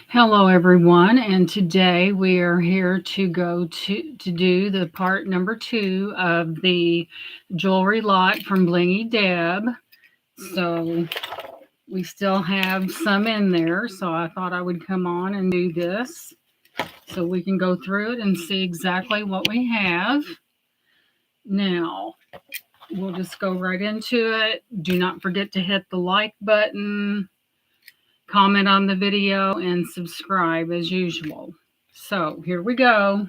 Hello everyone, and today we are here to do the part number 2 of the jewelry lot from Blingy Deb. So we still have some in there, so I thought I would come on and do this so we can go through it and see exactly what we have. Now, we'll just go right into it. Do not forget to hit the like button, comment on the video, and subscribe as usual. So here we go.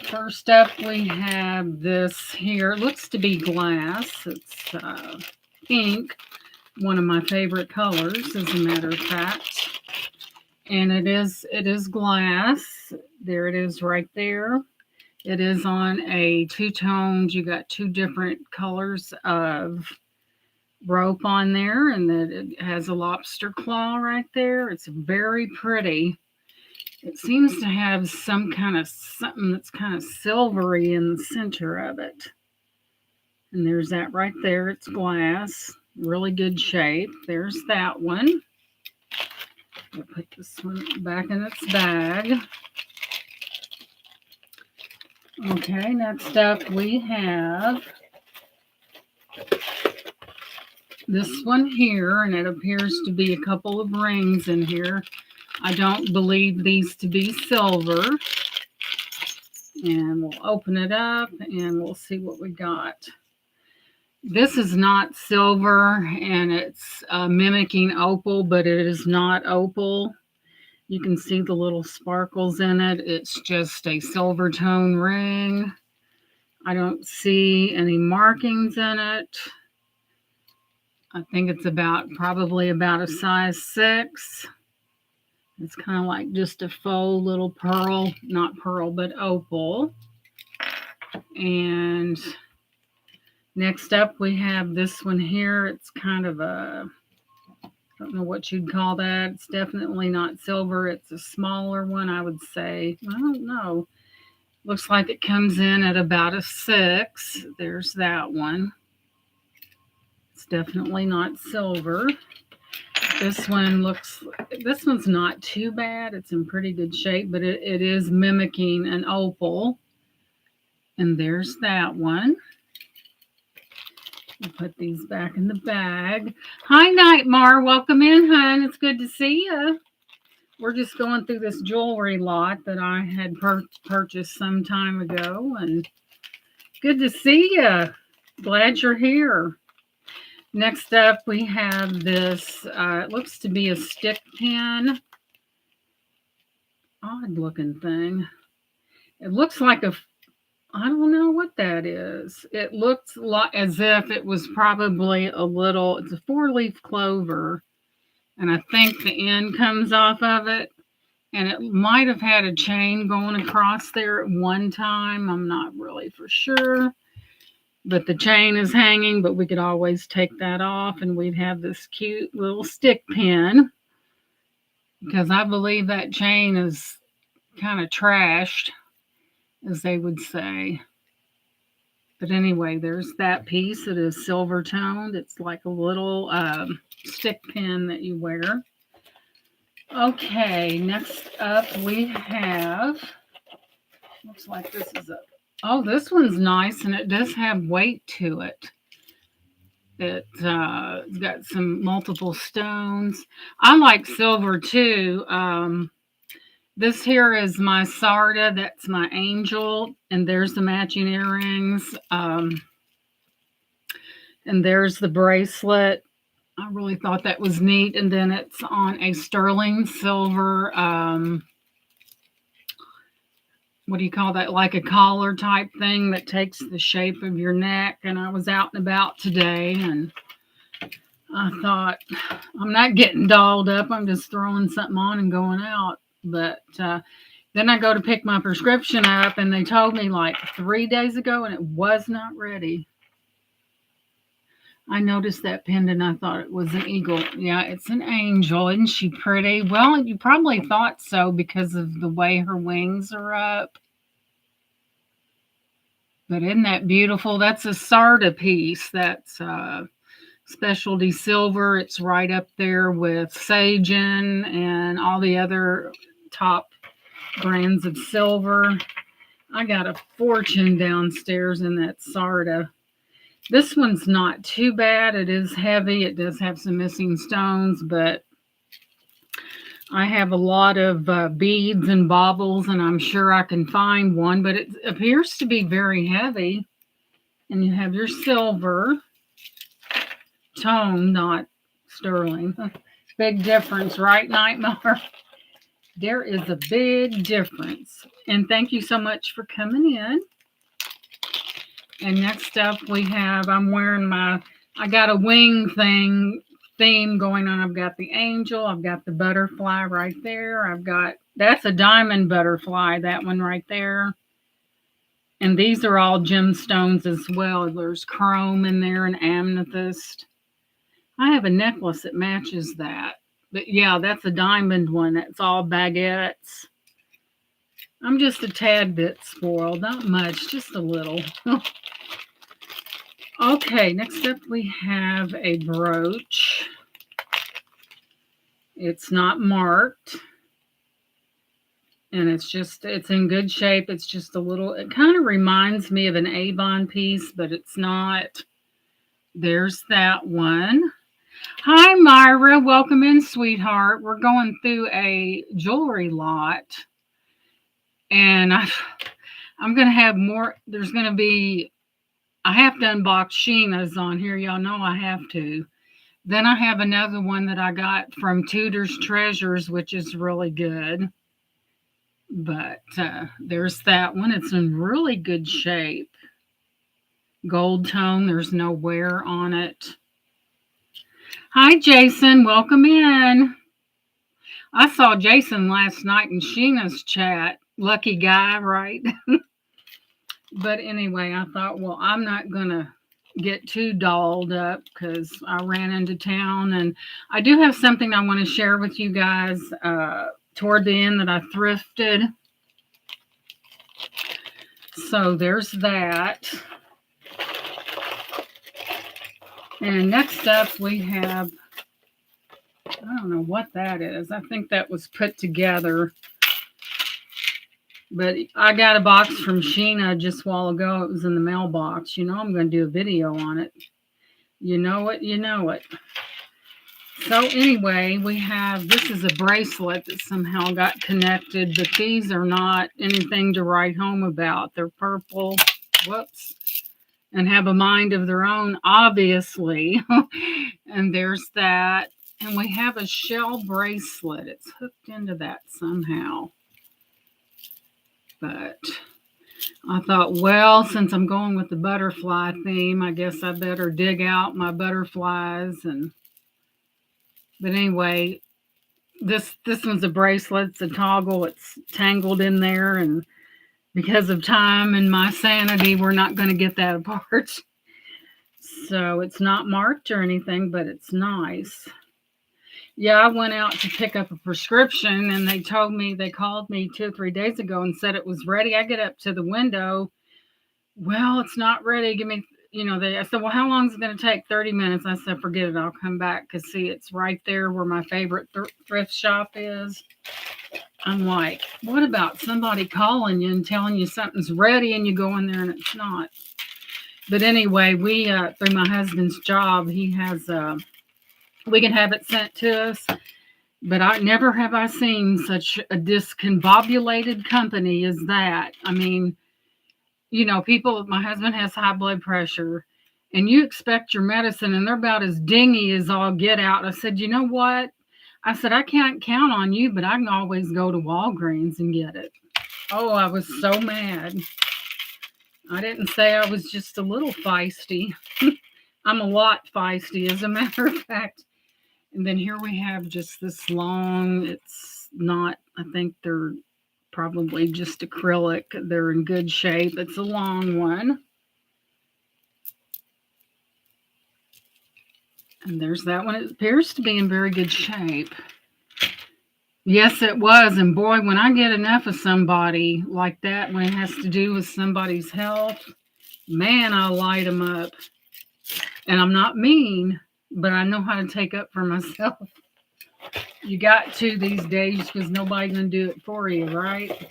First up, we have this here. It looks to be glass. It's pink, one of my favorite colors, as a matter of fact. And it is glass. There it is right there. It is on a two-toned. You got two different colors of rope on there, and that it has a lobster claw right there. It's very pretty. It seems to have some kind of something that's kind of silvery in the center of it. And there's that right there. It's glass. Really good shape. There's that one. We'll put this one back in its bag. Okay, next up we have this one here, and it appears to be a couple of rings in here. I don't believe these to be silver. And we'll open it up and we'll see what we got. This is not silver, and it's mimicking opal, but it is not opal. You can see the little sparkles in it. It's just a silver tone ring. I don't see any markings in it. I think it's probably about a size 6. It's kind of like just a faux little pearl, not pearl, but opal. And next up, we have this one here. It's kind of I don't know what you'd call that. It's definitely not silver. It's a smaller one, I would say. I don't know. Looks like it comes in at about a 6. There's that one. It's definitely not silver. This one's not too bad. It's in pretty good shape, but it is mimicking an opal. And there's that one. We'll put these back in the bag. Hi, Nightmare. Welcome in, hon. It's good to see you. We're just going through this jewelry lot that I had purchased some time ago, and good to see you. Glad you're here. Next up, we have this, it looks to be a stick pin. Odd looking thing. It looks like I don't know what that is. It looks like as if it was probably it's a 4-leaf clover. And I think the end comes off of it. And it might have had a chain going across there at one time. I'm not really for sure. But the chain is hanging, but we could always take that off and we'd have this cute little stick pin. Because I believe that chain is kind of trashed, as they would say. But anyway, there's that piece. It is silver toned. It's like a little stick pin that you wear. Okay, next up we have, looks like this is this one's nice, and it does have weight to it. It's got some multiple stones. I like silver too. This here is my Sarda. That's my angel. And there's the matching earrings. And there's the bracelet. I really thought that was neat. And then it's on a sterling silver, what do you call that? Like a collar type thing that takes the shape of your neck. And I was out and about today, and I thought, I'm not getting dolled up. I'm just throwing something on and going out. But then I go to pick my prescription up, and they told me like 3 days ago, and it was not ready. I noticed that pendant. I thought it was an eagle. Yeah, it's an angel. Isn't she pretty? Well, you probably thought so because of the way her wings are up. But isn't that beautiful? That's a Sarda piece. That's specialty silver. It's right up there with Sagen and all the other top brands of silver. I got a fortune downstairs in that Sarda. This one's not too bad. It is heavy. It does have some missing stones, but I have a lot of beads and baubles, and I'm sure I can find one, but it appears to be very heavy. And you have your silver tone, not sterling. Big difference, right, Nightmare? There is a big difference. And thank you so much for coming in. And next up we have, I'm wearing I got a wing theme going on. I've got the angel. I've got the butterfly right there. That's a diamond butterfly, that one right there. And these are all gemstones as well. There's chrome in there and amethyst. I have a necklace that matches that. But yeah, that's a diamond one. That's all baguettes. I'm just a tad bit spoiled. Not much, just a little. Okay, next up we have a brooch. It's not marked. And it's in good shape. It's just a little, it kind of reminds me of an Avon piece, but it's not. There's that one. Hi, Myra. Welcome in, sweetheart. We're going through a jewelry lot. And I'm going to have more. There's going to be, I have to unbox Sheena's on here. Y'all know I have to. Then I have another one that I got from Tudor's Treasures, which is really good. But there's that one. It's in really good shape. Gold tone. There's no wear on it. Hi, Jason. Welcome in. I saw Jason last night in Sheena's chat. Lucky guy, right? But anyway, I thought, well, I'm not going to get too dolled up because I ran into town. And I do have something I want to share with you guys toward the end that I thrifted. So there's that. And next up we have, I don't know what that is. I think that was put together. But I got a box from Sheena just a while ago. It was in the mailbox. You know I'm going to do a video on it. You know it, you know it. So anyway, we have, this is a bracelet that somehow got connected, but these are not anything to write home about. They're purple, whoops, and have a mind of their own, obviously. And there's that. And we have a shell bracelet. It's hooked into that somehow. But I thought, well, since I'm going with the butterfly theme, I guess I better dig out my butterflies. But anyway, this one's a bracelet. It's a toggle. It's tangled in there. And because of time and my sanity, we're not going to get that apart. So it's not marked or anything, but it's nice. Yeah, I went out to pick up a prescription and they called me 2 or 3 days ago and said it was ready. I get up to the window. Well, it's not ready. Give me, I said, well, how long is it going to take? 30 minutes. I said, forget it. I'll come back because see, it's right there where my favorite thrift shop is. I'm like, what about somebody calling you and telling you something's ready and you go in there and it's not? But anyway, we, through my husband's job, he has, we can have it sent to us, but never have I seen such a discombobulated company as that. I mean, my husband has high blood pressure, and you expect your medicine, and they're about as dingy as all get out. I said, you know what? I said, I can't count on you, but I can always go to Walgreens and get it. Oh, I was so mad. I didn't say I was just a little feisty. I'm a lot feisty, as a matter of fact. And then here we have just this long, it's not, I think they're probably just acrylic. They're in good shape. It's a long one. And there's that one. It appears to be in very good shape. Yes, it was. And boy, when I get enough of somebody like that, when it has to do with somebody's health, man, I'll light them up. And I'm not mean. but I know how to take up for myself. You got to these days because nobody's going to do it for you, right?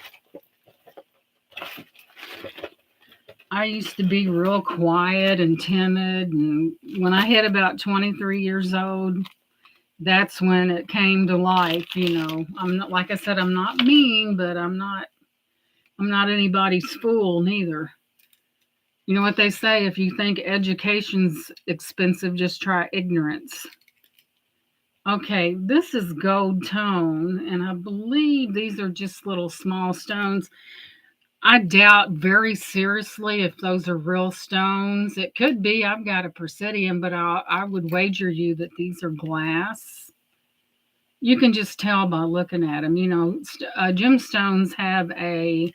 I used to be real quiet and timid. And when I hit about 23 years old, that's when it came to life. I'm not, like I said, I'm not mean, but I'm not anybody's fool neither. You know what they say? If you think education's expensive, just try ignorance. Okay, this is gold tone, and I believe these are just little small stones. I doubt very seriously if those are real stones. It could be. I've got a Presidium, but I would wager you that these are glass. You can just tell by looking at them. Gemstones have a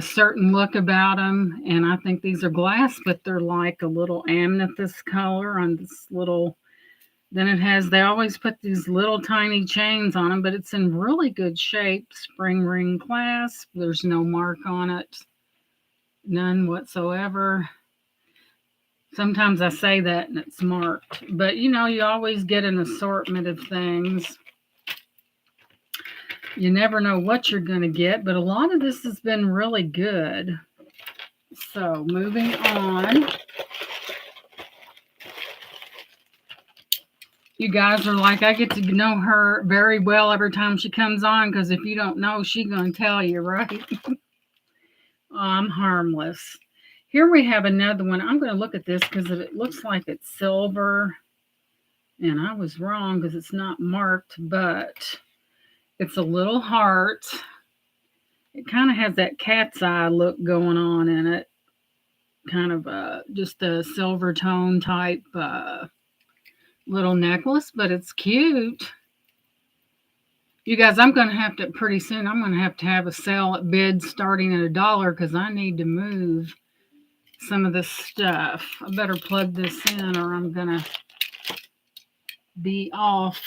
certain look about them, and I think these are glass, but they're like a little amethyst color on this little. Then they always put these little tiny chains on them, but it's in really good shape. Spring ring clasp. There's no mark on it. None whatsoever. Sometimes I say that and it's marked, but you always get an assortment of things. You never know what you're going to get, but a lot of this has been really good. So, moving on. You guys are like, I get to know her very well every time she comes on, because if you don't know, she's going to tell you, right? I'm harmless. Here we have another one. I'm going to look at this because it looks like it's silver. And I was wrong because it's not marked, but it's a little heart. It kind of has that cat's eye look going on in it. Kind of just a silver tone type little necklace, but it's cute. You guys, I'm going to have to, pretty soon, I'm going to have a sale at bid starting at $1 because I need to move some of this stuff. I better plug this in or I'm going to be off.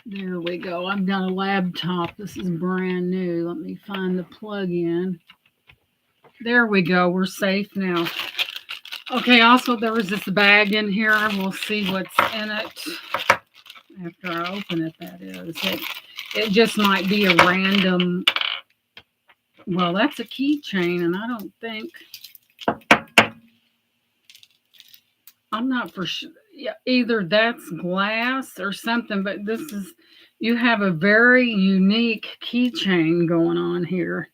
There we go. I've got a laptop. This is brand new. Let me find the plug-in. There we go. We're safe now. Okay, also there was this bag in here. We'll see what's in it after I open it, that is. It just might be a random... Well, that's a keychain, and I don't think... I'm not for sure. Yeah, either that's glass or something, but this is... You have a very unique keychain going on here.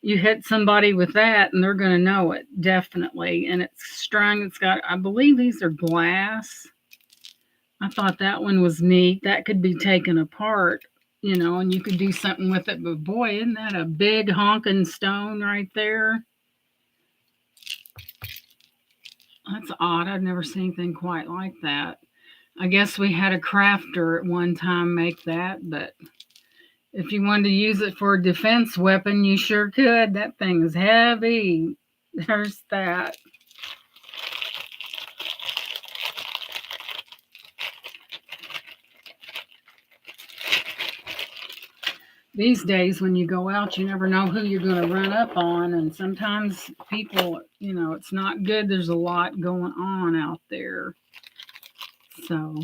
You hit somebody with that and they're going to know it, definitely. And it's strung. It's got, I believe these are glass. I thought that one was neat. That could be taken apart, and you could do something with it. But boy, isn't that a big honking stone right there? That's odd. I've never seen anything quite like that. I guess we had a crafter at one time make that, but if you wanted to use it for a defense weapon, you sure could. That thing is heavy. There's that. These days, when you go out, you never know who you're going to run up on. And sometimes people, it's not good. There's a lot going on out there. So,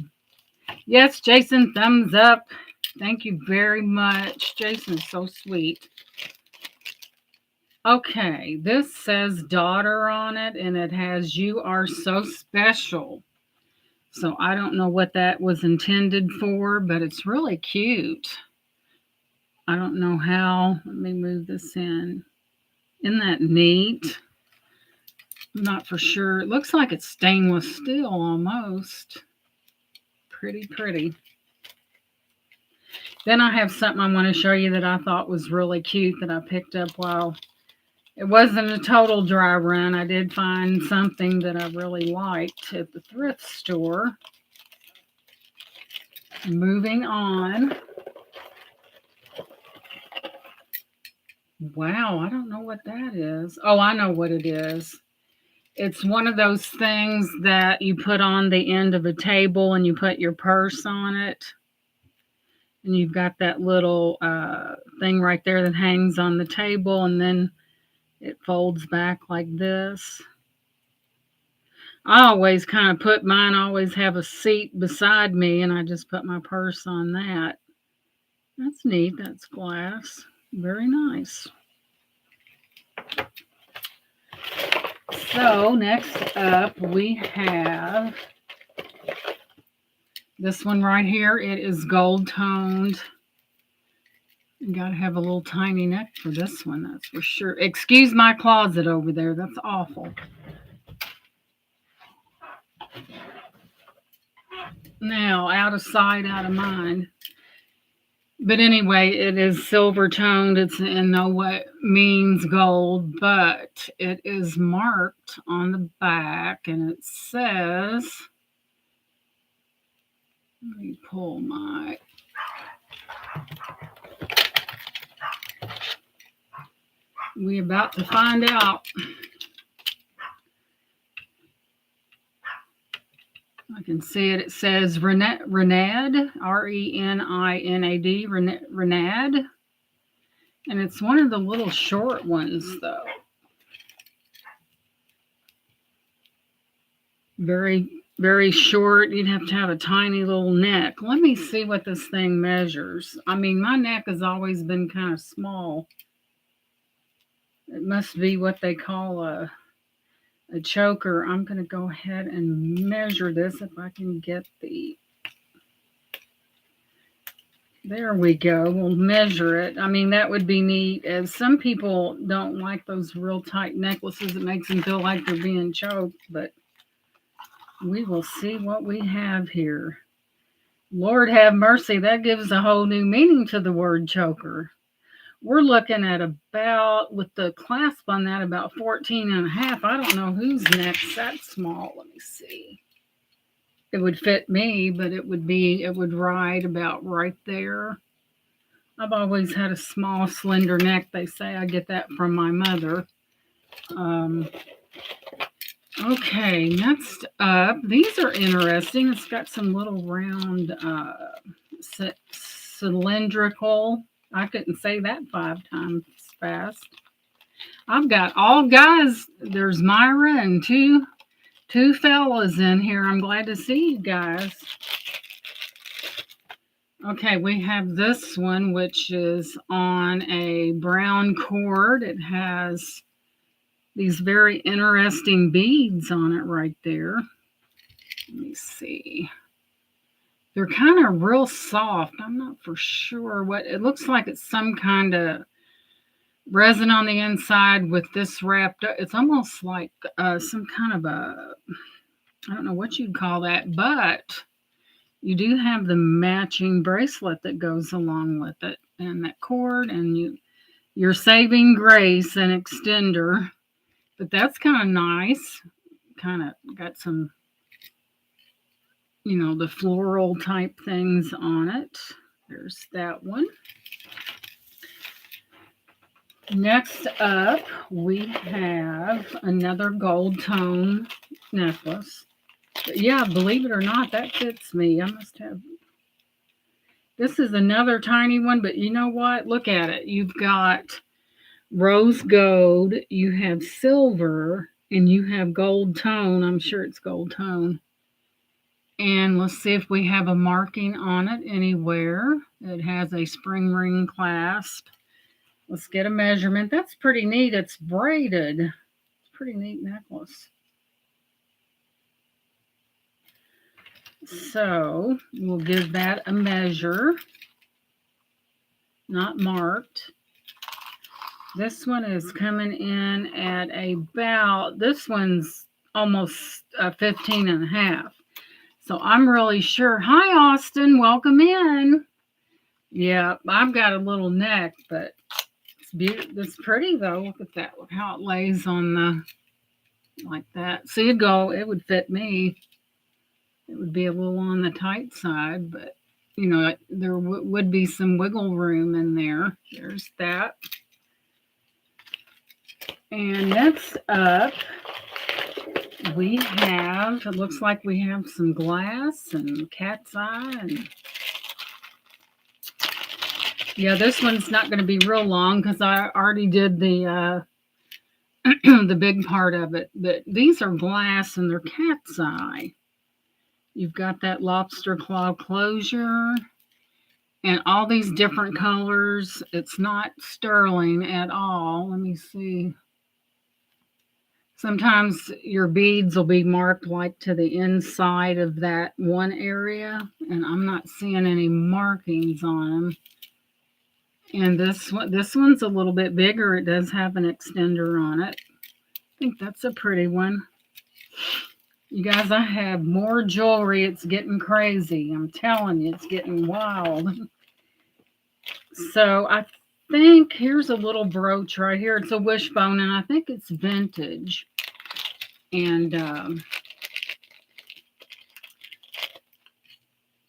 yes, Jason, thumbs up. Thank you very much. Jason is so sweet. Okay, this says daughter on it, and it has "You are so special." So I don't know what that was intended for, but it's really cute. I don't know how. Let me move this in. Isn't that neat? I'm not for sure. It looks like it's stainless steel almost. Pretty, pretty. Then I have something I want to show you that I thought was really cute that I picked up while it wasn't a total dry run. I did find something that I really liked at the thrift store. Moving on. Wow, I don't know what that is. Oh, I know what it is. It's one of those things that you put on the end of a table and you put your purse on it. And you've got that little thing right there that hangs on the table, and then it folds back like this. I always kind of put mine, I always have a seat beside me, and I just put my purse on that. That's neat. That's glass. Very nice. So, next up, we have this one right here. It is gold toned. You gotta have a little tiny neck for this one, that's for sure. Excuse my closet over there. That's awful. Now, out of sight, out of mind. But anyway, it is silver toned. It's in no way means gold, but it is marked on the back and it says, let me pull my, we about to find out. I can see it. It says Renad, Renad, Renad. And it's one of the little short ones, though. Very, very short. You'd have to have a tiny little neck. Let me see what this thing measures. I mean, my neck has always been kind of small. It must be what they call a choker. I'm going to go ahead and measure this if I can get the... There we go. We'll measure it. I mean, that would be neat, as some people don't like those real tight necklaces. It makes them feel like they're being choked, but we will see what we have here. Lord have mercy, that gives a whole new meaning to the word choker. We're looking at about, with the clasp on that, about 14 and a half. I don't know whose neck's that small. Let me see. It would fit me, but it would ride about right there. I've always had a small, slender neck. They say I get that from my mother. Okay, next up, these are interesting. It's got some little round, cylindrical. I couldn't say that 5 times fast. I've got all guys. There's Myra and two fellas in here. I'm glad to see you guys. Okay, we have this one, which is on a brown cord. It has these very interesting beads on it right there. Let me see. They're kind of real soft. I'm not for sure what it looks like. It's some kind of resin on the inside with this wrapped up. It's almost like some kind of a, I don't know what you'd call that, but you do have the matching bracelet that goes along with it and that cord, and you're saving grace and extender. But that's kind of nice. Kind of got some, the floral type things on it. There's that one. Next up, we have another gold tone necklace. But yeah, believe it or not, that fits me. I must have. This is another tiny one, but you know what? Look at it. You've got rose gold, you have silver, and you have gold tone. I'm sure it's gold tone. And let's see if we have a marking on it anywhere. It has a spring ring clasp. Let's get a measurement. That's pretty neat. It's braided. It's a pretty neat necklace. So we'll give that a measure. Not marked. This one is coming in at about, this one's almost 15 and a half. So I'm really sure. Hi, Austin. Welcome in. Yeah, I've got a little neck, but it's beautiful. It's pretty, though. Look at that. Look how it lays on the, like that. So it would fit me. It would be a little on the tight side, but, there would be some wiggle room in there. There's that. And next up, we have, it looks like we have some glass and cat's eye. And yeah, this one's not going to be real long because I already did the the big part of it. But these are glass and they're cat's eye. You've got that lobster claw closure and all these different colors. It's not sterling at all. Let me see. Sometimes your beads will be marked like to the inside of that one area, and I'm not seeing any markings on them. And this one's a little bit bigger. It does have an extender on it. I think that's a pretty one. You guys, I have more jewelry. It's getting crazy. I'm telling you, it's getting wild. So I think here's a little brooch right here. It's a wishbone, and I think it's vintage. And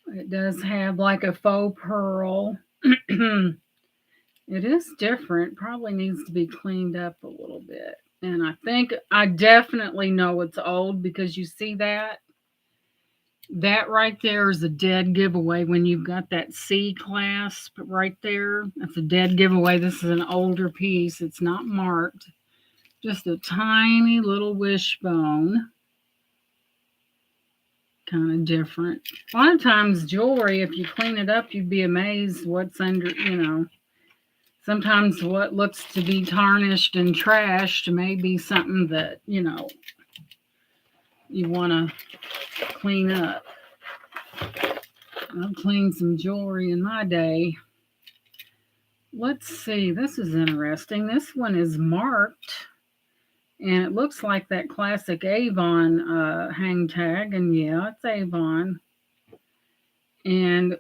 it does have like a faux pearl. It is different. Probably needs to be cleaned up a little bit. And I think I definitely know it's old because you see that? That right there is a dead giveaway when you've got that C clasp right there. That's a dead giveaway. This is an older piece. It's not marked. Just a tiny little wishbone. Kind of different. A lot of times jewelry, if you clean it up, you'd be amazed what's under, sometimes what looks to be tarnished and trashed may be something that, you want to clean up. I've cleaned some jewelry in my day. Let's see. This is interesting. This one is marked, and it looks like that classic Avon hang tag. And yeah, it's Avon. And,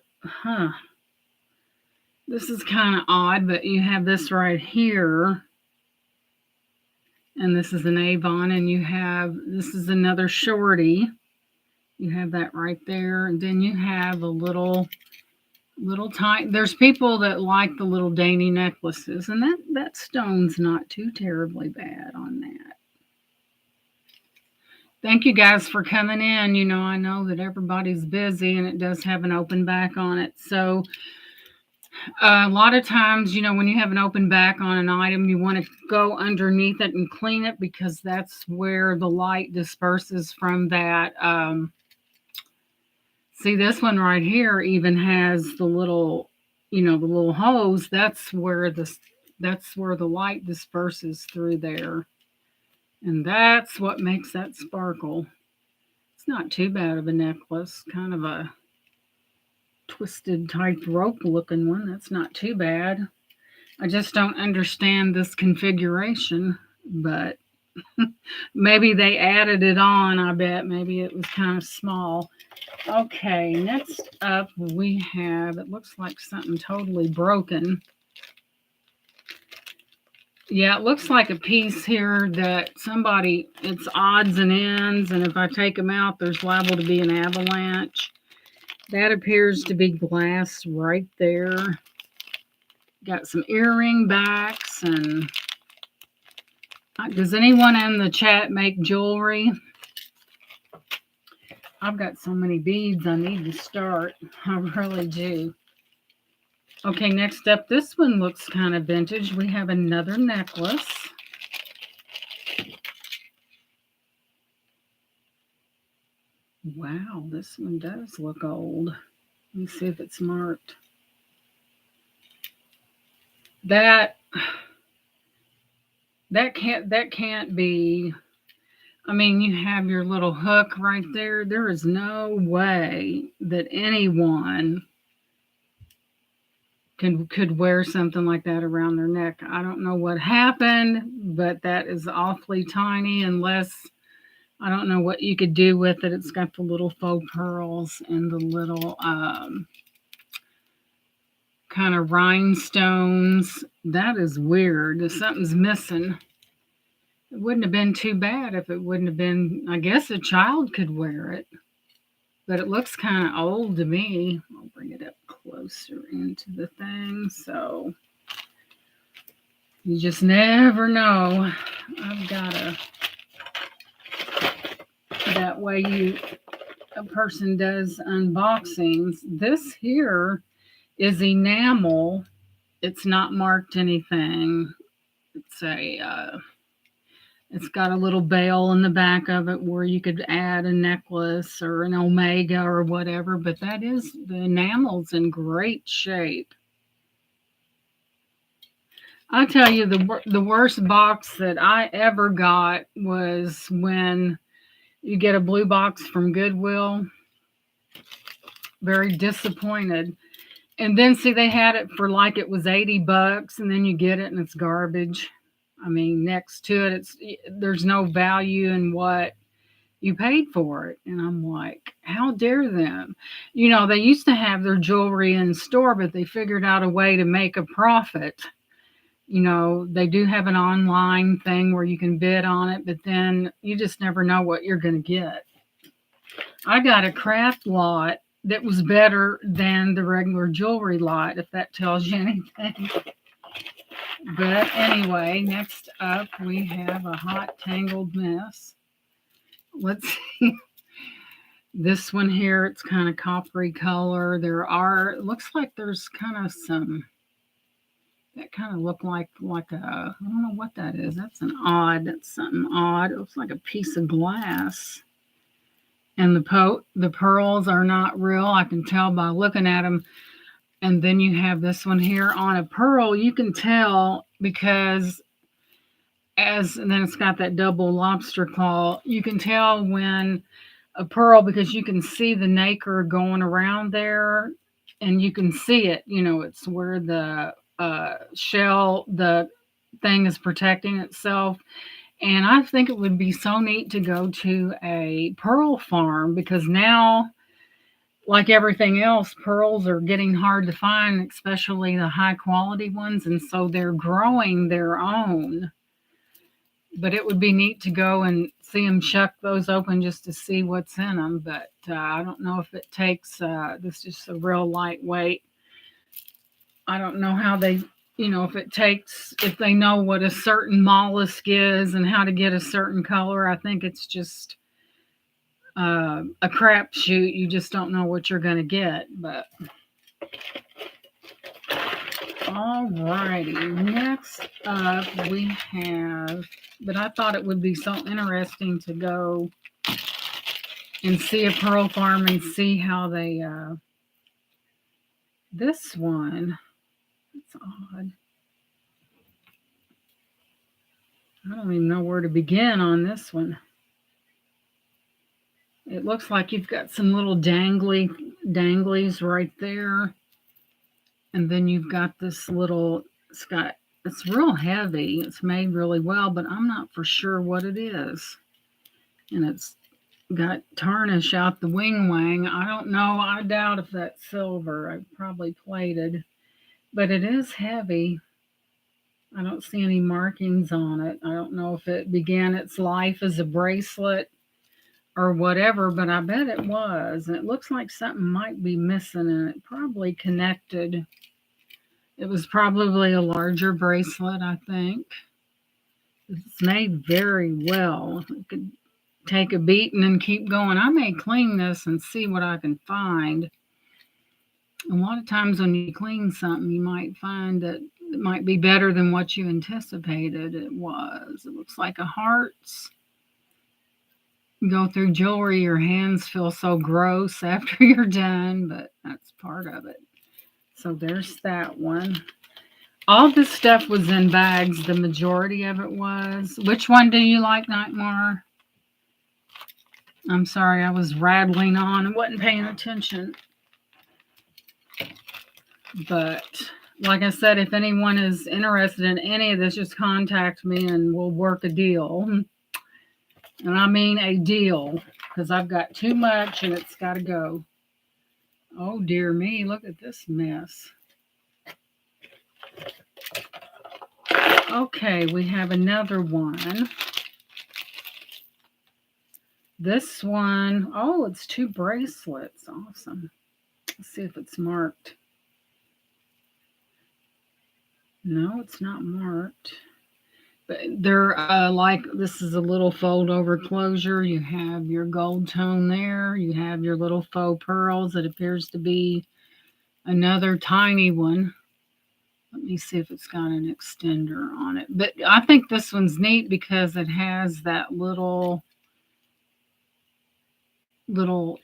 this is kind of odd, but you have this right here. And this is an Avon, and this is another shorty. You have that right there. And then you have a little tiny, there's people that like the little dainty necklaces, and that stone's not too terribly bad on that. Thank you guys for coming in. I know that everybody's busy, and it does have an open back on it. So a lot of times, when you have an open back on an item, you want to go underneath it and clean it because that's where the light disperses from that. See, this one right here even has the little, the little hose. That's where the light disperses through there. And that's what makes that sparkle. It's not too bad of a necklace, kind of a twisted type rope looking one. That's not too bad. I just don't understand this configuration, but maybe they added it on, I bet. Maybe it was kind of small. Okay, next up we have, it looks like something totally broken. Yeah, it looks like a piece here that it's odds and ends, and if I take them out, there's liable to be an avalanche. That appears to be glass right there. Got some earring backs, and does anyone in the chat make jewelry? I've got so many beads I need to start. I really do. Okay, next up, this one looks kind of vintage. We have another necklace. Wow, this one does look old. Let me see if it's marked. That can't be. I mean, you have your little hook right there. There is no way that anyone could wear something like that around their neck. I don't know what happened, but that is awfully tiny, unless I don't know what you could do with it. It's got the little faux pearls and the little kind of rhinestones. That is weird. Something's missing. It wouldn't have been too bad if it wouldn't have been, I guess a child could wear it. But it looks kind of old to me. I'll bring it up closer into the thing. So you just never know. I've got that way a person does unboxings. This here is enamel. It's not marked anything. It's It's got a little bell in the back of it where you could add a necklace or an omega or whatever, but that is, the enamel's in great shape. I tell you, the worst box that I ever got was when you get a blue box from Goodwill. Very disappointed. And then see, they had it for like it was $80, and then you get it and it's garbage. I mean, next to it, there's no value in what you paid for it. And I'm like, how dare them? You know, they used to have their jewelry in store, but they figured out a way to make a profit. You know, they do have an online thing where you can bid on it, but then you just never know what you're going to get. I got a craft lot that was better than the regular jewelry lot, if that tells you anything. But anyway, next up we have a hot tangled mess. Let's see. This one here, it's kind of coppery color. It looks like there's kind of some, that kind of look like I don't know what that is. That's something odd. It looks like a piece of glass. And the pearls are not real. I can tell by looking at them. And then you have this one here on a pearl. You can tell because and then it's got that double lobster claw. You can tell when a pearl, because you can see the nacre going around there, and you can see it. You know, it's where the shell, the thing is protecting itself. And I think it would be so neat to go to a pearl farm, because now, like everything else, pearls are getting hard to find, especially the high quality ones. And so they're growing their own. But it would be neat to go and see them shuck those open just to see what's in them. But I don't know if it takes, this is just a real lightweight. I don't know how they, if they know what a certain mollusk is and how to get a certain color. I think it's just a crapshoot. You just don't know what you're going to get. But all righty, next up we have, but I thought it would be so interesting to go and see a pearl farm and see how they, this one, it's odd. I don't even know where to begin on this one. It looks like you've got some little danglies right there. And then you've got this little, it's real heavy. It's made really well, but I'm not for sure what it is. And it's got tarnish out the wing. I don't know. I doubt if that's silver. I probably plated. But it is heavy. I don't see any markings on it. I don't know if it began its life as a bracelet or whatever, but I bet it was. And it looks like something might be missing, and it probably connected. It was probably a larger bracelet, I think. It's made very well. It could take a beating and keep going. I may clean this and see what I can find. A lot of times when you clean something, you might find that it might be better than what you anticipated it was. It looks like a heart's. You go through jewelry, your hands feel so gross after you're done, but that's part of it. So there's that one. All this stuff was in bags. The majority of it was. Which one do you like, Nightmare? I'm sorry, I was rattling on and wasn't paying attention. But like I said, if anyone is interested in any of this, just contact me and we'll work a deal. And I mean a deal, because I've got too much and it's got to go. Oh, dear me, look at this mess. Okay, we have another one. This one, oh, it's 2 bracelets. Awesome. Let's see if it's marked. No, it's not marked. But they're like, this is a little fold over closure. You have your gold tone there. You have your little faux pearls. It appears to be another tiny one. Let me see if it's got an extender on it. But I think this one's neat because it has that little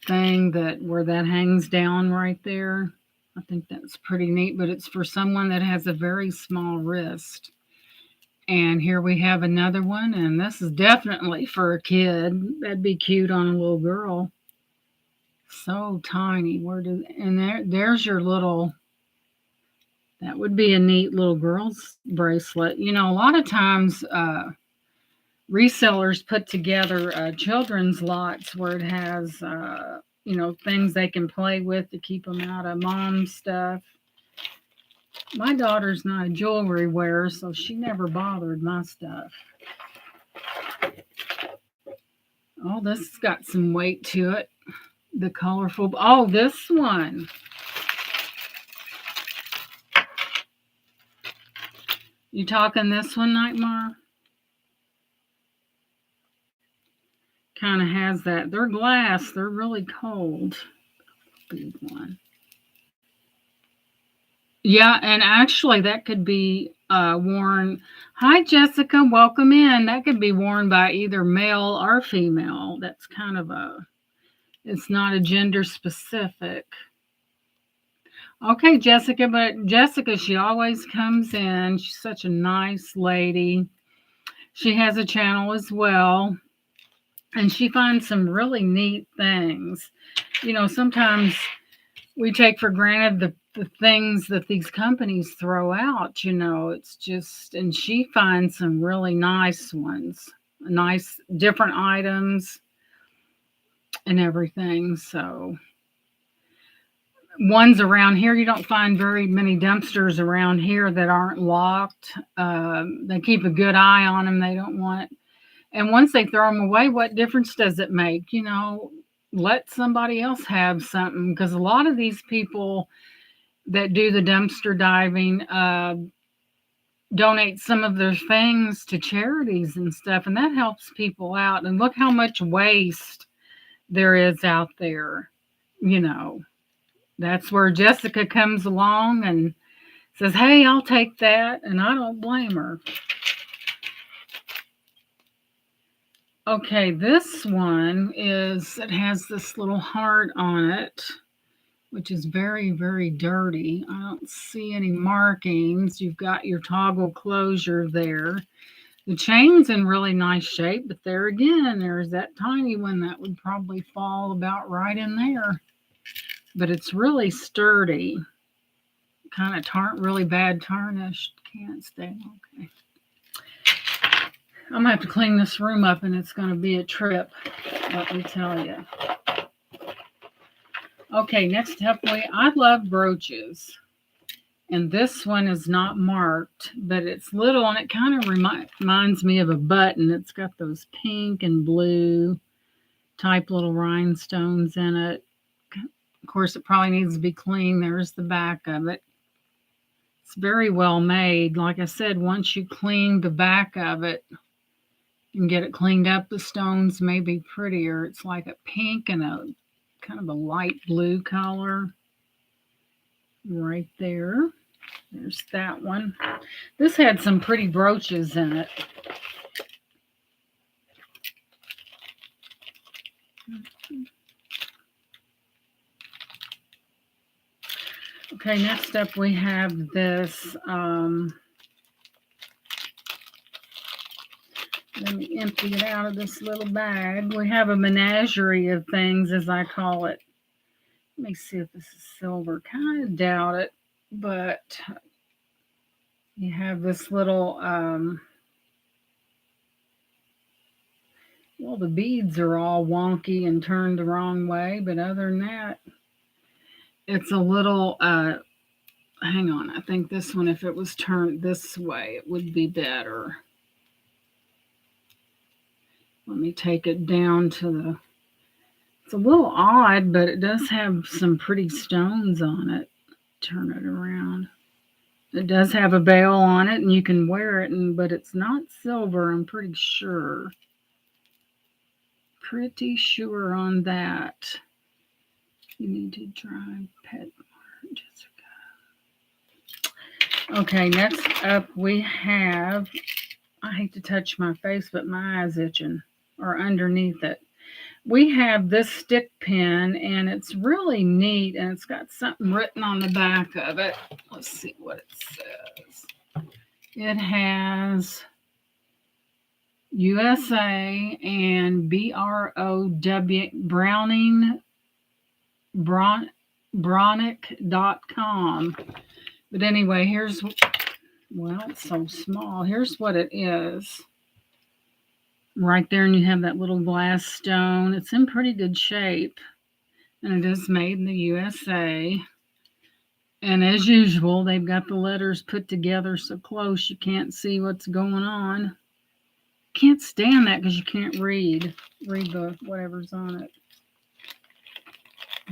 thing that where that hangs down right there. I think that's pretty neat, but it's for someone that has a very small wrist. And here we have another one, and this is definitely for a kid. That'd be cute on a little girl. So tiny. And there's your little, that would be a neat little girl's bracelet. You know, a lot of times resellers put together children's lots where it has, things they can play with to keep them out of mom's stuff. My daughter's not a jewelry wearer, so she never bothered my stuff. Oh, this has got some weight to it. The colorful. Oh, this one. You talking this one, Nightmare? Kind of has that. They're glass. They're really cold. Big one. Yeah, and actually that could be worn. Hi, Jessica. Welcome in. That could be worn by either male or female. That's kind of it's not a gender specific. Okay, Jessica, but Jessica, she always comes in. She's such a nice lady. She has a channel as well, and she finds some really neat things. You know, sometimes we take for granted the things that these companies throw out, it's just, and she finds some really nice ones, nice different items and everything. So ones around here, you don't find very many dumpsters around here that aren't locked. They keep a good eye on them. They don't want, and once they throw them away, what difference does it make? Let somebody else have something, because a lot of these people that do the dumpster diving donate some of their things to charities and stuff, and that helps people out. And look how much waste there is out there. That's where Jessica comes along and says, hey, I'll take that, and I don't blame her. Okay, this one it has this little heart on it, which is very, very dirty. I don't see any markings. You've got your toggle closure there. The chain's in really nice shape, but there again, there's that tiny one that would probably fall about right in there. But it's really sturdy. Kind of really bad tarnished. Can't stay. Okay. I'm going to have to clean this room up, and it's going to be a trip, let me tell you. Okay, next up, I love brooches. And this one is not marked, but it's little, and it kind of reminds me of a button. It's got those pink and blue type little rhinestones in it. Of course, it probably needs to be cleaned. There's the back of it. It's very well made. Like I said, once you clean the back of it and get it cleaned up, the stones may be prettier. It's like a pink and a kind of a light blue color right there. There's that one. This had some pretty brooches in it. Okay, next up we have this. Let me empty it out of this little bag. We have a menagerie of things, as I call it. Let me see if this is silver. Kind of doubt it, but you have this little, the beads are all wonky and turned the wrong way, but other than that, it's a little, hang on, I think this one, if it was turned this way, it would be better. Let me take it down to it's a little odd, but it does have some pretty stones on it. Turn it around. It does have a bell on it, and you can wear it, but it's not silver, I'm pretty sure. Pretty sure on that. You need to drive Pet Mart, Jessica. Okay, next up we have, I hate to touch my face, but my eye's itching, or underneath it. We have this stick pin, and it's really neat, and it's got something written on the back of it. Let's see what it says. It has USA and Browning Bronick.com. But anyway, here's, well, it's so small. Here's what it is. Right there, and you have that little glass stone. It's in pretty good shape, and it is made in the USA. And as usual, they've got the letters put together so close you can't see what's going on. Can't stand that because you can't read the whatever's on it.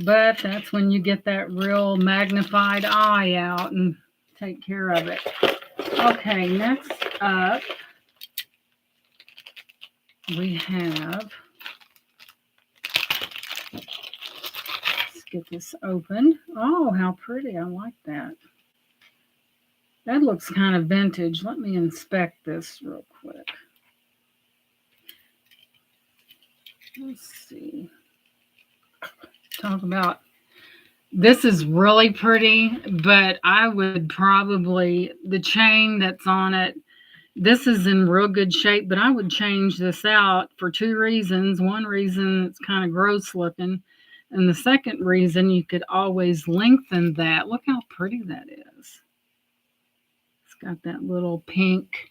But that's when you get that real magnified eye out and take care of it. Okay, next up we have, let's get this open. Oh, how pretty. I like that. That looks kind of vintage. Let me inspect this real quick. Let's see. Talk about, this is really pretty, but I would probably, the chain that's on it, this is in real good shape, but I would change this out for two reasons. One reason, it's kind of gross looking. And the second reason, you could always lengthen that. Look how pretty that is. It's got that little pink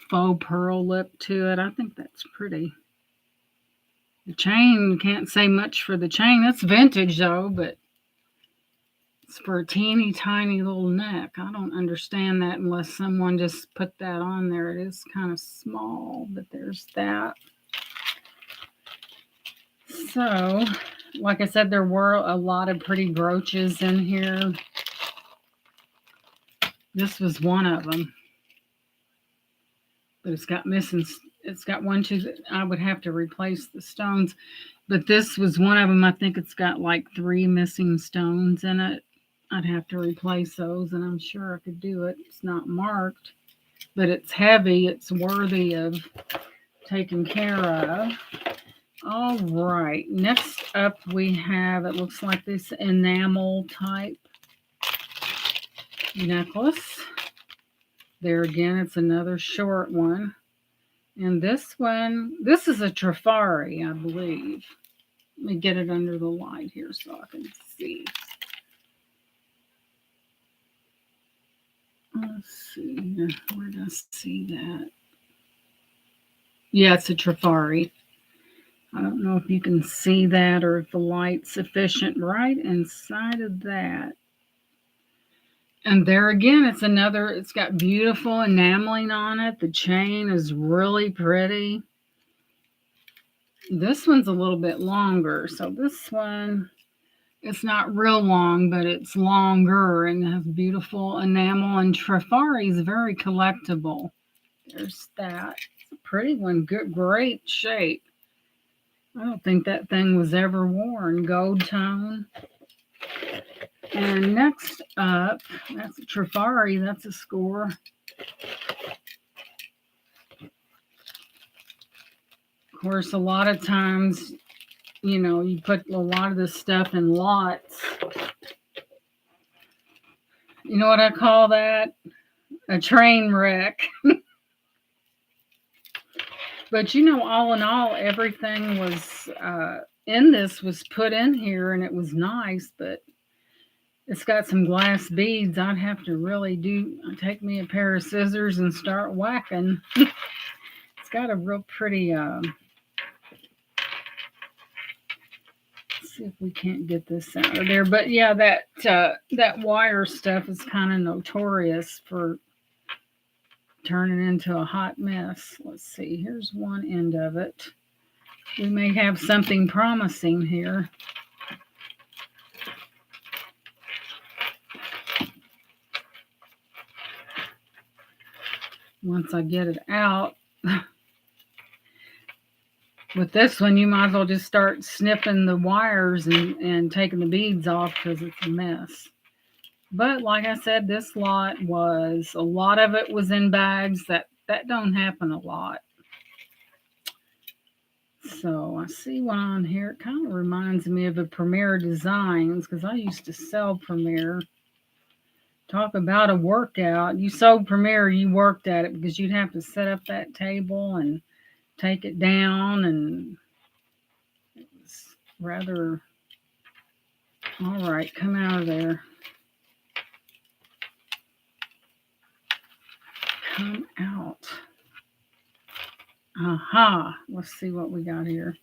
faux pearl lip to it. I think that's pretty. The chain, can't say much for the chain. That's vintage though, but it's for a teeny tiny little neck. I don't understand that unless someone just put that on there. It is kind of small, but there's that. So, like I said, there were a lot of pretty brooches in here. This was one of them. But it's got missing, it's got one, two, I would have to replace the stones. But this was one of them. I think it's got like 3 missing stones in it. I'd have to replace those, and I'm sure I could do it. It's not marked, but it's heavy. It's worthy of taking care of. All right. Next up, we have, it looks like this enamel type necklace. There again, it's another short one. And this one, this is a Trifari, I believe. Let me get it under the light here so I can see. Let's see. Where did I see that? Yeah, it's a Trifari. I don't know if you can see that or if the light's sufficient. Right inside of that. And there again, it's another, it's got beautiful enameling on it. The chain is really pretty. This one's a little bit longer. So this one, it's not real long, but it's longer and has beautiful enamel. And Trifari is very collectible. There's that. It's a pretty one. Good, great shape. I don't think that thing was ever worn. Gold tone. And next up, that's a Trifari. That's a score. Of course, a lot of times, you know, you put a lot of this stuff in lots. You know what I call that? A train wreck. But you know, all in all, everything was in this was put in here, and it was nice, but it's got some glass beads. I'd have to really take me a pair of scissors and start whacking. It's got a real pretty, let's see if we can't get this out of there. But yeah, that wire stuff is kind of notorious for turning into a hot mess. Let's see, here's one end of it. We may have something promising here. Once I get it out. With this one, you might as well just start snipping the wires and taking the beads off because it's a mess. But like I said, this lot was, a lot of it was in bags. That don't happen a lot. So I see one on here. It kind of reminds me of a Premier Designs because I used to sell Premier. Talk about a workout. You sold Premier, you worked at it because you'd have to set up that table and take it down, and it was rather. All right, come out of there. Come out. Aha. Let's see what we got here.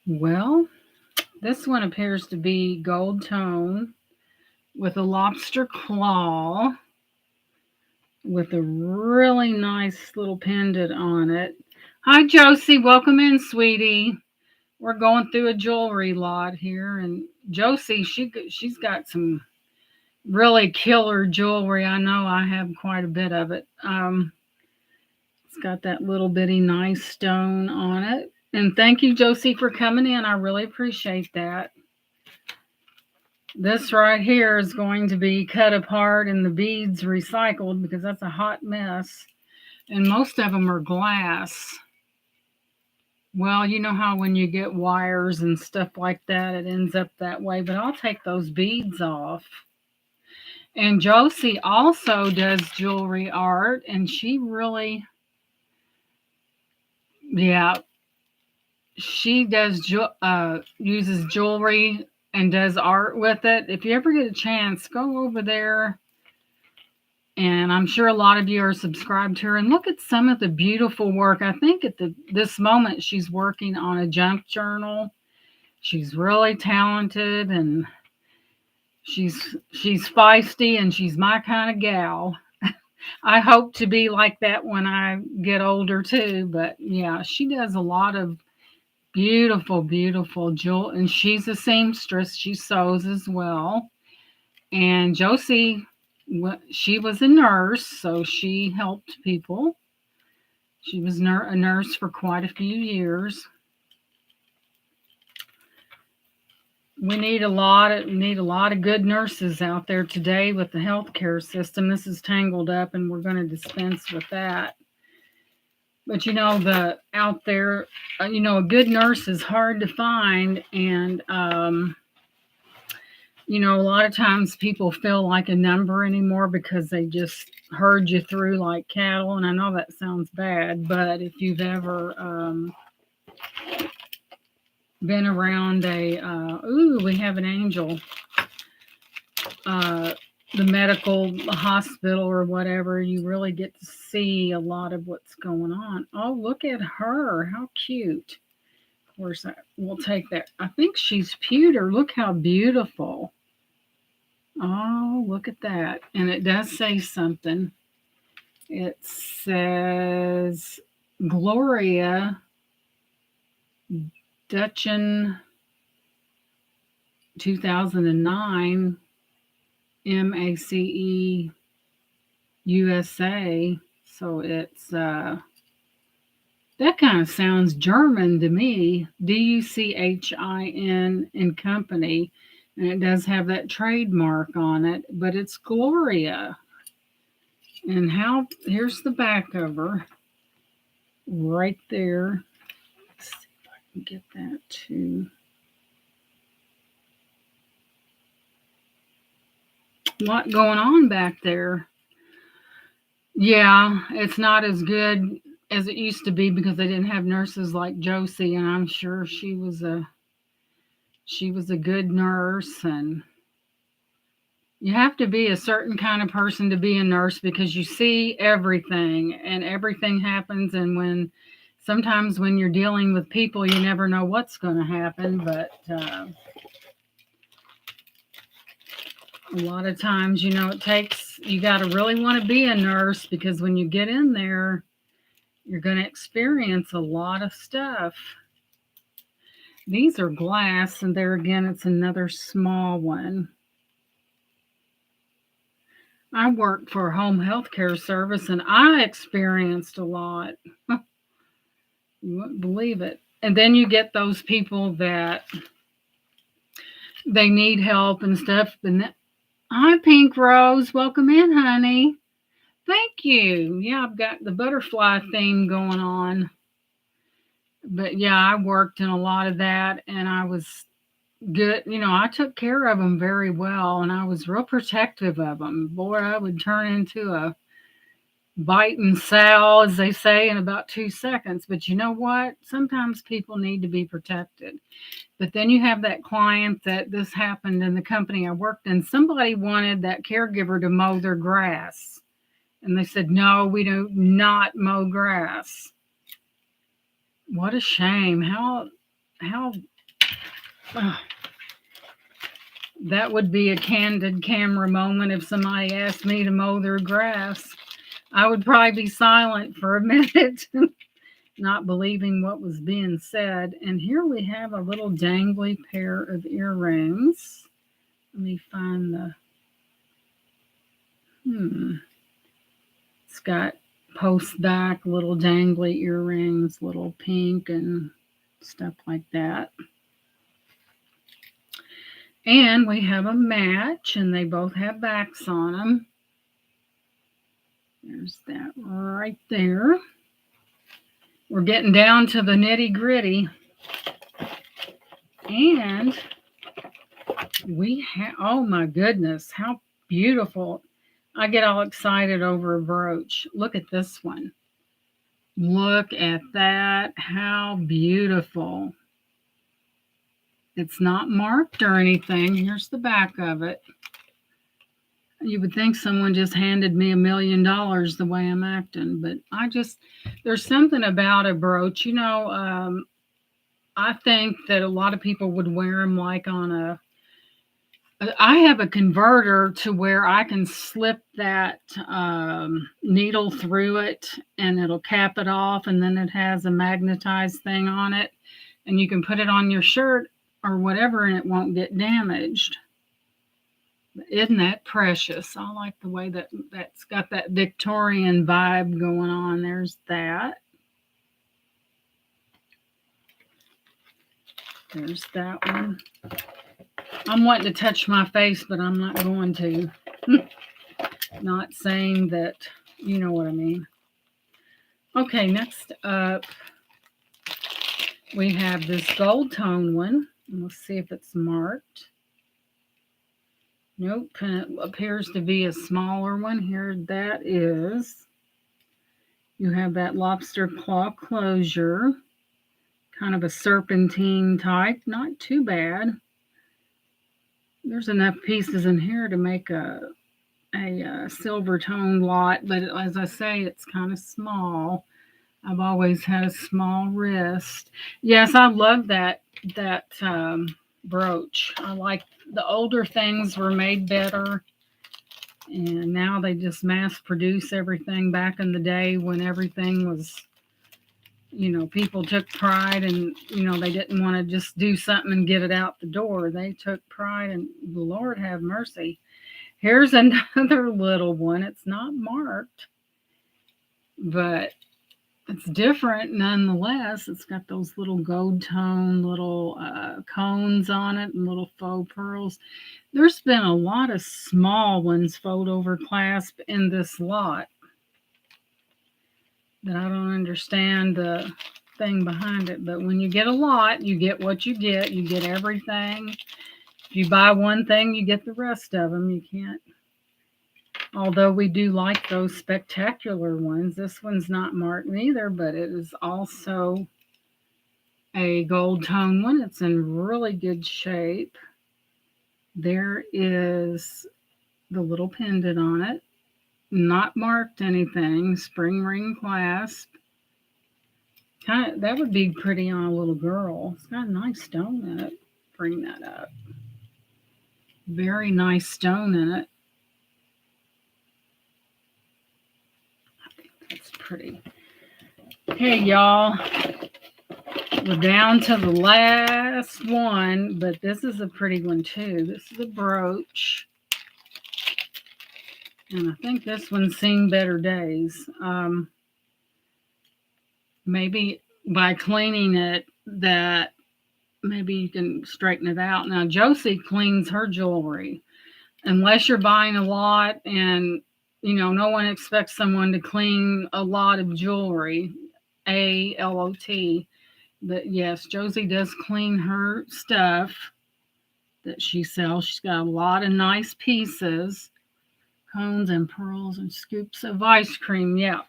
Well, this one appears to be gold tone with a lobster claw with a really nice little pendant on it. Hi, Josie. Welcome in, sweetie. We're going through a jewelry lot here, and Josie, she's got some really killer jewelry. I know I have quite a bit of it. It's got that little bitty nice stone on it. And thank you, Josie, for coming in. I really appreciate that. This right here is going to be cut apart and the beads recycled because that's a hot mess. And most of them are glass. Well, you know how when you get wires and stuff like that, it ends up that way. But I'll take those beads off. And Josie also does jewelry art, and she really, yeah, she does uses jewelry and does art with it. If you ever get a chance, go over there. And I'm sure a lot of you are subscribed to her. And look at some of the beautiful work. I think at this moment she's working on a junk journal. She's really talented, and she's feisty, and she's my kind of gal. I hope to be like that when I get older too. But yeah, she does a lot of beautiful, beautiful jewel, and she's a seamstress. She sews as well. And Josie, she was a nurse, so she helped people. She was a nurse for quite a few years. We need a lot of good nurses out there today with the healthcare system. This is tangled up, and we're going to dispense with that. But out there, a good nurse is hard to find, and a lot of times people feel like a number anymore because they just herd you through like cattle. And I know that sounds bad, but if you've ever been around we have an angel, the medical hospital or whatever, you really get to see a lot of what's going on. Oh, look at her. How cute. Of course, we'll take that. I think she's pewter. Look how beautiful. Oh, look at that. And it does say something. It says Gloria Dutchin 2009 MACE USA. So it's that kind of sounds German to me. DUCHIN and Company. And it does have that trademark on it, but it's Gloria. And here's the back of her right there. Let's see if I can get that too. A lot going on back there. Yeah, it's not as good as it used to be because they didn't have nurses like Josie, and I'm sure she was a good nurse. And you have to be a certain kind of person to be a nurse because you see everything, and everything happens. And sometimes when you're dealing with people, you never know what's going to happen. But a lot of times, you got to really want to be a nurse because when you get in there, you're going to experience a lot of stuff. These are glass, and there again, it's another small one. I worked for a home health care service, and I experienced a lot. You wouldn't believe it. And then you get those people that they need help and stuff. And hi, Pink Rose. Welcome in, honey. Thank you. Yeah, I've got the butterfly theme going on. But yeah, I worked in a lot of that and I was good. I took care of them very well and I was real protective of them. Boy, I would turn into a biting sow, as they say, in about 2 seconds. But you know what? Sometimes people need to be protected. But then you have that client that this happened in the company I worked in. Somebody wanted that caregiver to mow their grass. And they said, no, we do not mow grass. What a shame. How, that would be a candid camera moment if somebody asked me to mow their grass. I would probably be silent for a minute, not believing what was being said. And here we have a little dangly pair of earrings. Let me find it's got post back, little dangly earrings, little pink and stuff like that. And we have a match, and they both have backs on them. There's that right there. We're getting down to the nitty gritty. And we have, oh my goodness, how beautiful. I get all excited over a brooch. Look at this one. Look at that. How beautiful. It's not marked or anything. Here's the back of it. You would think someone just handed me $1 million the way I'm acting, but there's something about a brooch. I think that a lot of people would wear them like I have a converter to where I can slip that needle through it and it'll cap it off, and then it has a magnetized thing on it, and you can put it on your shirt or whatever and it won't get damaged. Isn't that precious? I like the way that's got that Victorian vibe going on. There's that. There's that one. I'm wanting to touch my face, but I'm not going to. Not saying that, you know what I mean. Okay, next up, we have this gold tone one. Let's see if it's marked. Nope, and it appears to be a smaller one. Here that is. You have that lobster claw closure. Kind of a serpentine type. Not too bad. There's enough pieces in here to make a silver tone lot, but as I say, it's kind of small. I've always had a small wrist. Yes, I love that brooch. I like the older things were made better, and now they just mass produce everything. Back in the day when everything was, people took pride and, they didn't want to just do something and get it out the door. They took pride, and the Lord have mercy. Here's another little one. It's not marked, but it's different nonetheless. It's got those little gold tone little cones on it and little faux pearls. There's been a lot of small ones fold over clasp in this lot that I don't understand the thing behind it. But when you get a lot, you get what you get. You get everything. If you buy one thing, you get the rest of them. You can't. Although we do like those spectacular ones. This one's not marked either, but it is also a gold tone one. It's in really good shape. There is the little pendant on it. Not marked anything. Spring ring clasp. That would be pretty on a little girl. It's got a nice stone in it. Bring that up. Very nice stone in it. I think that's pretty. Hey, y'all. We're down to the last one, but this is a pretty one too. This is a brooch. And I think this one's seen better days. Maybe by cleaning it, that maybe you can straighten it out. Now, Josie cleans her jewelry. Unless you're buying a lot and, no one expects someone to clean a lot of jewelry, ALOT. But yes, Josie does clean her stuff that she sells. She's got a lot of nice pieces, cones and pearls and scoops of ice cream. Yeah.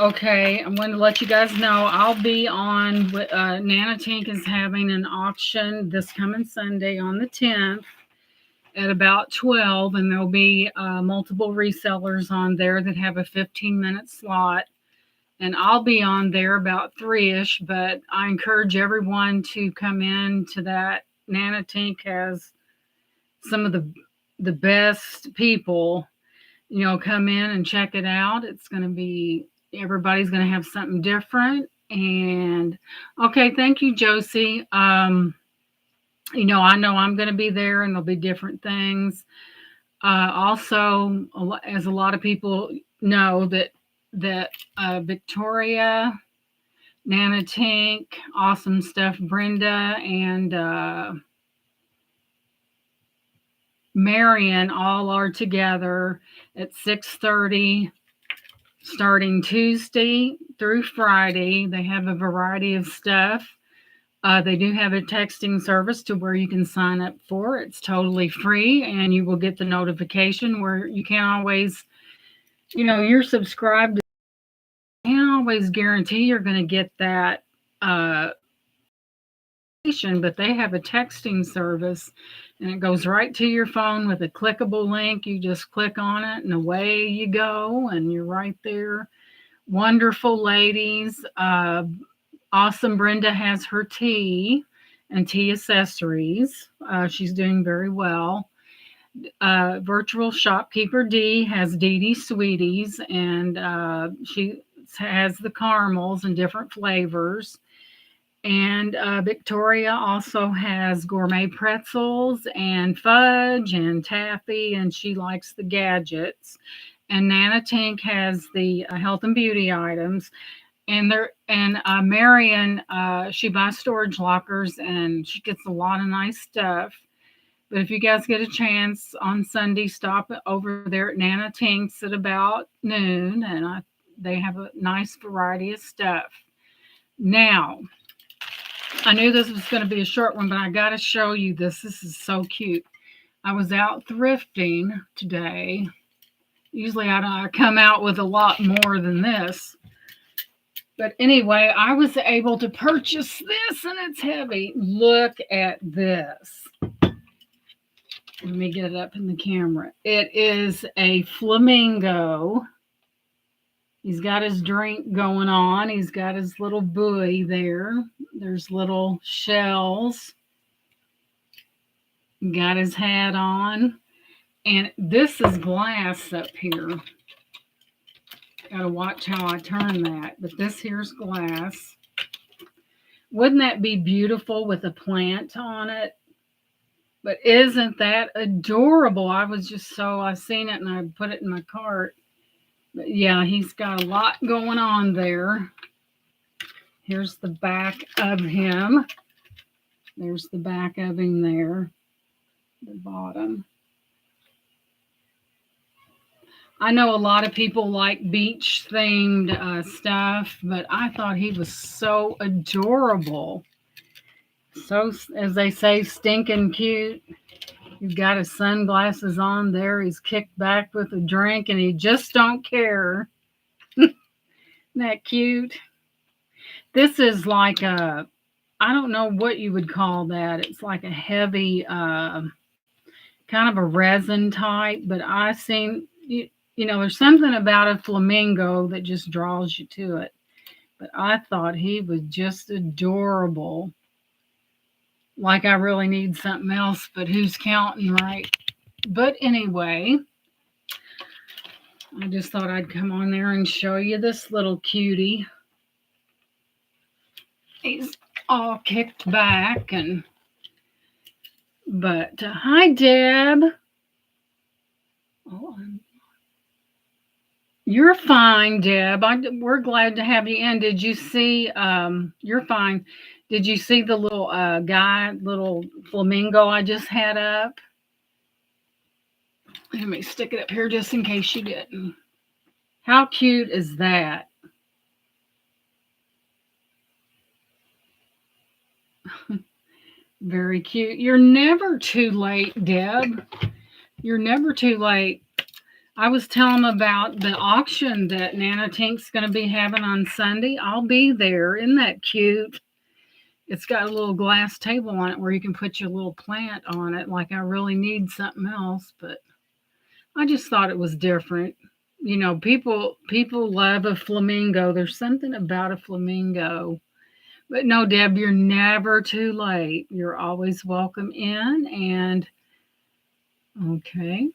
Okay, I'm going to let you guys know I'll be on. Nana Tink is having an auction this coming Sunday on the 10th at about 12, and there'll be multiple resellers on there that have a 15-minute slot. And I'll be on there about 3-ish, but I encourage everyone to come in to that. Nana Tink has some of the best people, come in and check it out. It's going to be, everybody's going to have something different. And okay, thank you, Josie. I know I'm going to be there, and there'll be different things. Also, as a lot of people know, that Victoria, Nana Tink, Awesome Stuff, Brenda, and Marion all are together at 6:30, starting Tuesday through Friday. They have a variety of stuff. They do have a texting service to where you can sign up for. It's totally free, and you will get the notification where you can't always, you're subscribed. You can't always guarantee you're going to get that but they have a texting service, and it goes right to your phone with a clickable link. You just click on it, and away you go, and you're right there. Wonderful ladies. Awesome Brenda has her tea and tea accessories. She's doing very well. Virtual Shopkeeper D has Dee Dee Sweeties, and she has the caramels in different flavors. And Victoria also has gourmet pretzels and fudge and taffy, and she likes the gadgets. And Nana Tink has the health and beauty items. And Marion, she buys storage lockers, and she gets a lot of nice stuff. But if you guys get a chance on Sunday, stop over there at Nana Tink's at about noon, and they have a nice variety of stuff. Now, I knew this was going to be a short one, but I got to show you this. This is so cute. I was out thrifting today. Usually I come out with a lot more than this. But anyway, I was able to purchase this, and it's heavy. Look at this. Let me get it up in the camera. It is a flamingo. He's got his drink going on. He's got his little buoy there. There's little shells. Got his hat on. And this is glass up here. Got to watch how I turn that. But this here's glass. Wouldn't that be beautiful with a plant on it? But isn't that adorable? I seen it and I put it in my cart. But yeah, he's got a lot going on there. Here's the back of him. There's the back of him there. The bottom. I know a lot of people like beach themed stuff, but I thought he was so adorable. So, as they say, stinking cute. He's got his sunglasses on there. He's kicked back with a drink, and he just don't care. Isn't that cute? This is like I don't know what you would call that. It's like a heavy, kind of a resin type, but I've seen, there's something about a flamingo that just draws you to it. But I thought he was just adorable. Like I really need something else, but who's counting, right? But anyway, I just thought I'd come on there and show you this little cutie. He's all kicked back but hi, Deb. Oh, You're fine, Deb. We're glad to have you in. Did you see? You're fine. Did you see the little little flamingo I just had up? Let me stick it up here just in case you didn't. How cute is that? Very cute. You're never too late, Deb. You're never too late. I was telling them about the auction that Nana Tink's going to be having on Sunday. I'll be there. Isn't that cute? It's got a little glass table on it where you can put your little plant on it. Like I really need something else, but I just thought it was different. You know, people love a flamingo. There's something about a flamingo. But no, Deb, you're never too late. You're always welcome in. And okay.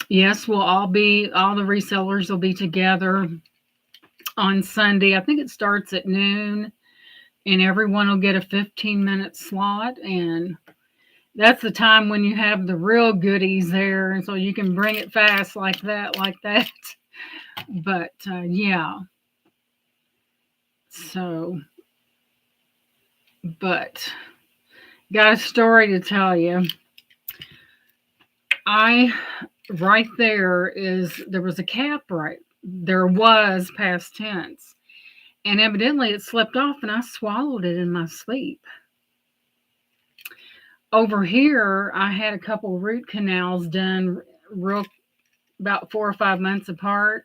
Yes, all the resellers will be together on Sunday. I think it starts at noon, and everyone will get a 15-minute slot. And that's the time when you have the real goodies there. And so you can bring it fast like that, like that. But yeah. So, but got a story to tell you. Right there was a cap right there was past tense, and evidently it slipped off and I swallowed it in my sleep. Over here I had a couple root canals done real about 4 or 5 months apart,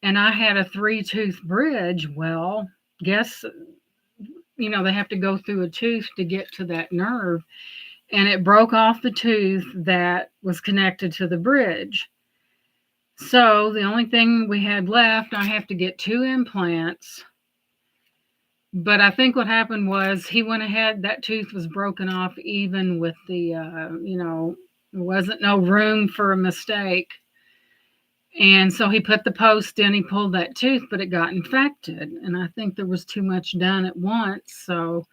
and I had a 3-tooth bridge. Well, guess they have to go through a tooth to get to that nerve, and it broke off the tooth that was connected to the bridge. So the only thing we had left, I have to get 2 implants. But I think what happened was he went ahead, that tooth was broken off even with the, there wasn't no room for a mistake. And so he put the post in, he pulled that tooth, but it got infected. And I think there was too much done at once. So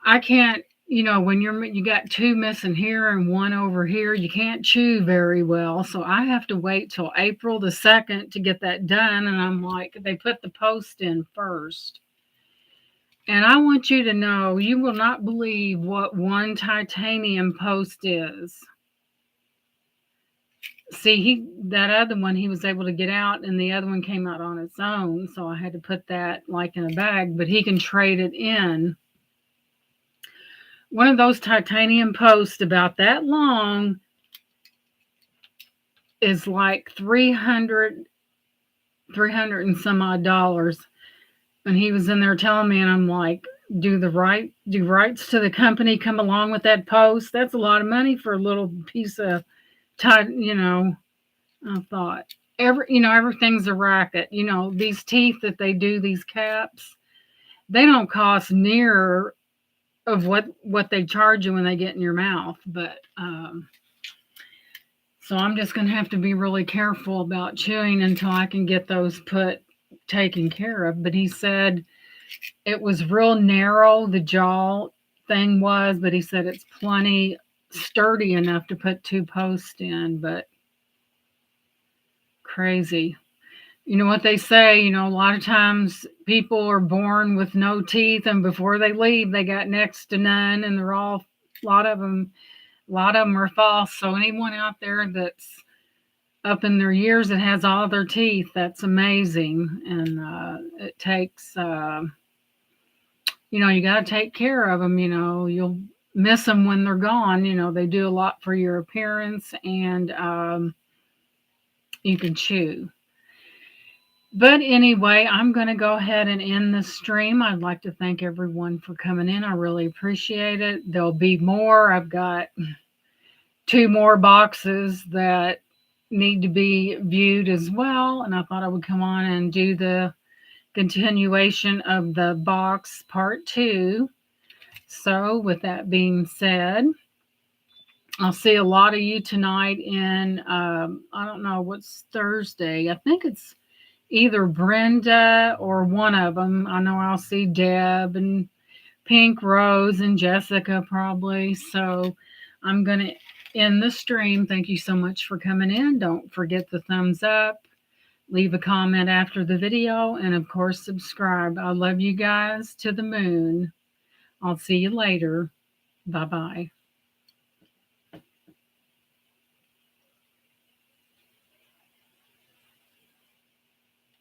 I can't, when you got 2 missing here and 1 over here, you can't chew very well. So I have to wait till April the 2nd to get that done. And I'm like, they put the post in first. And I want you to know, you will not believe what 1 titanium post is. See, that other one, he was able to get out, and the other one came out on its own. So I had to put that like in a bag, but he can trade it in. One of those titanium posts about that long is like 300 and some odd dollars. And he was in there telling me, and I'm like, do rights to the company come along with that post? That's a lot of money for a little piece of I thought everything's a racket. These teeth that they do, these caps, they don't cost near of what they charge you when they get in your mouth. But so I'm just going to have to be really careful about chewing until I can get those taken care of. But he said it was real narrow, the jaw thing was, but he said it's plenty sturdy enough to put 2 posts in. But crazy. You know what they say, a lot of times people are born with no teeth, and before they leave, they got next to none, and a lot of them are false. So anyone out there that's up in their years that has all their teeth, that's amazing. And it takes, you got to take care of them. You'll miss them when they're gone. They do a lot for your appearance, and you can chew. But anyway, I'm going to go ahead and end this stream. I'd like to thank everyone for coming in. I really appreciate it. There'll be more. I've got 2 more boxes that need to be viewed as well. And I thought I would come on and do the continuation of the box part 2. So with that being said, I'll see a lot of you tonight in, I don't know, what's Thursday. I think it's either Brenda or one of them. I know I'll see Deb and Pink Rose and Jessica probably. So I'm going to end the stream. Thank you so much for coming in. Don't forget the thumbs up. Leave a comment after the video, and of course, subscribe. I love you guys to the moon. I'll see you later. Bye-bye.